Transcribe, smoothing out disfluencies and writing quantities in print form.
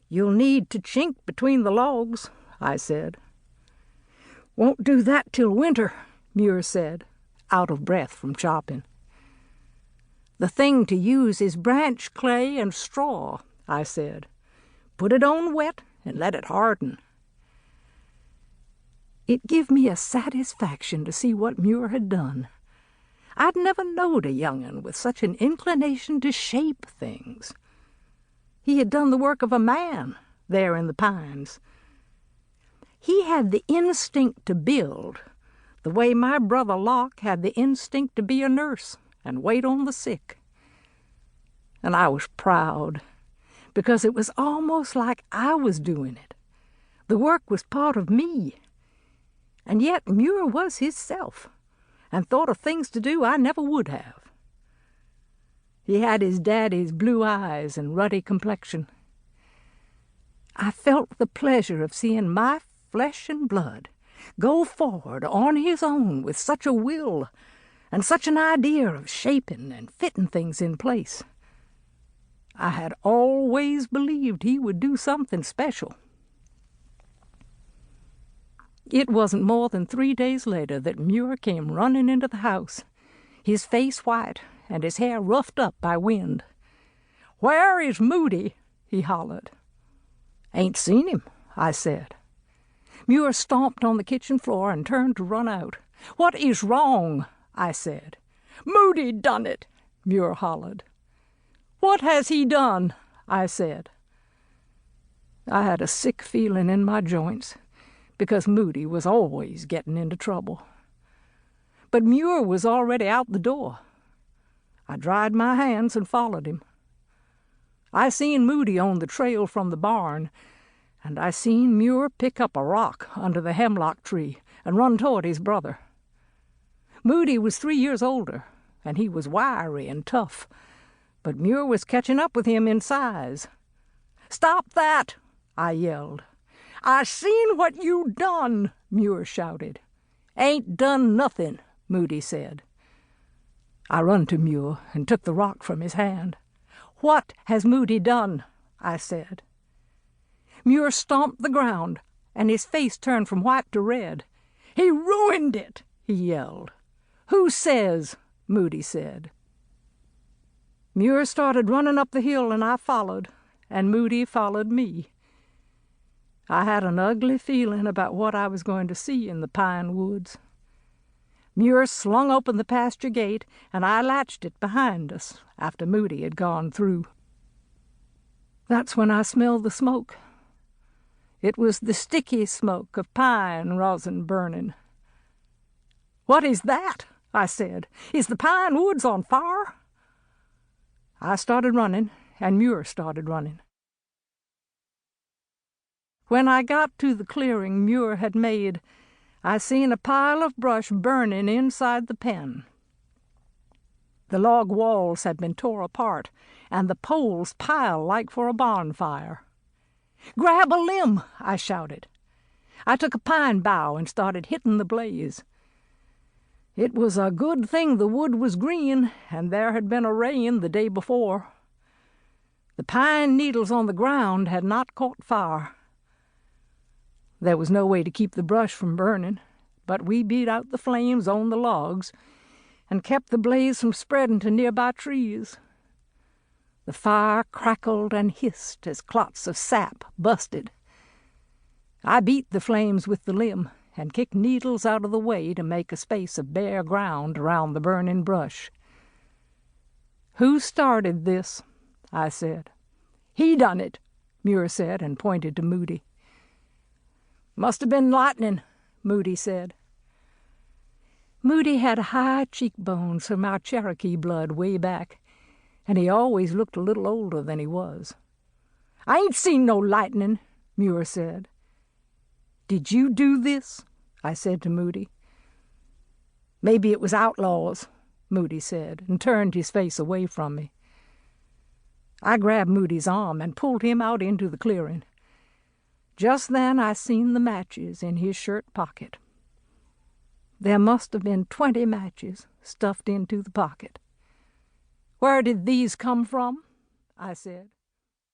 "You'll need to chink between the logs," I said. "Won't do that till winter," Muir said, out of breath from chopping. "The thing to use is branch clay and straw," I said. "Put it on wet and let it harden." It give me a satisfaction to see what Muir had done. I'd never knowed a young'un with such an inclination to shape things. He had done the work of a man there in the pines. He had the instinct to build, the way my brother Locke had the instinct to be a nurse and wait on the sick. And I was proud, because it was almost like I was doing it. The work was part of me. And yet Muir was hisself, and thought of things to do I never would have. He had his daddy's blue eyes and ruddy complexion. I felt the pleasure of seeing my flesh and blood go forward on his own with such a will and such an idea of shaping and fitting things in place. I had always believed he would do something special. It wasn't more than 3 days later that Muir came running into the house, his face white and his hair roughed up by wind. "Where is Moody?" he hollered. "Ain't seen him," I said. Muir stomped on the kitchen floor and turned to run out. "What is wrong?" I said. "Moody done it," Muir hollered. "What has he done?" I said. I had a sick feeling in my joints, because Moody was always getting into trouble. But Muir was already out the door. I dried my hands and followed him. I seen Moody on the trail from the barn, and I seen Muir pick up a rock under the hemlock tree and run toward his brother. Moody was 3 years older, and he was wiry and tough, but Muir was catching up with him in size. "Stop that!" I yelled. "I seen what you done," Muir shouted. "Ain't done nothing," Moody said. I run to Muir and took the rock from his hand. "What has Moody done?" I said. Muir stomped the ground, and his face turned from white to red. "He ruined it," he yelled. "Who says?" Moody said. Muir started running up the hill, and I followed, and Moody followed me. I had an ugly feeling about what I was going to see in the pine woods. Muir slung open the pasture gate, and I latched it behind us after Moody had gone through. That's when I smelled the smoke. It was the sticky smoke of pine rosin burning. "What is that?" I said. "Is the pine woods on fire?" I started running, and Muir started running. When I got to the clearing Muir had made, I seen a pile of brush burning inside the pen. The log walls had been tore apart, and the poles piled like for a bonfire. "Grab a limb!" I shouted. I took a pine bough and started hitting the blaze. It was a good thing the wood was green, and there had been a rain the day before. The pine needles on the ground had not caught fire. There was no way to keep the brush from burning, but we beat out the flames on the logs and kept the blaze from spreading to nearby trees. The fire crackled and hissed as clots of sap busted. I beat the flames with the limb and kicked needles out of the way to make a space of bare ground around the burning brush. "Who started this?" I said. "He done it," Muir said, and pointed to Moody. "Must have been lightning," Moody said. Moody had high cheekbones from our Cherokee blood way back, and he always looked a little older than he was. "I ain't seen no lightning," Muir said. "Did you do this?" I said to Moody. "Maybe it was outlaws," Moody said, and turned his face away from me. I grabbed Moody's arm and pulled him out into the clearing. Just then I seen the matches in his shirt pocket. There must have been 20 matches stuffed into the pocket. "Where did these come from?" I said.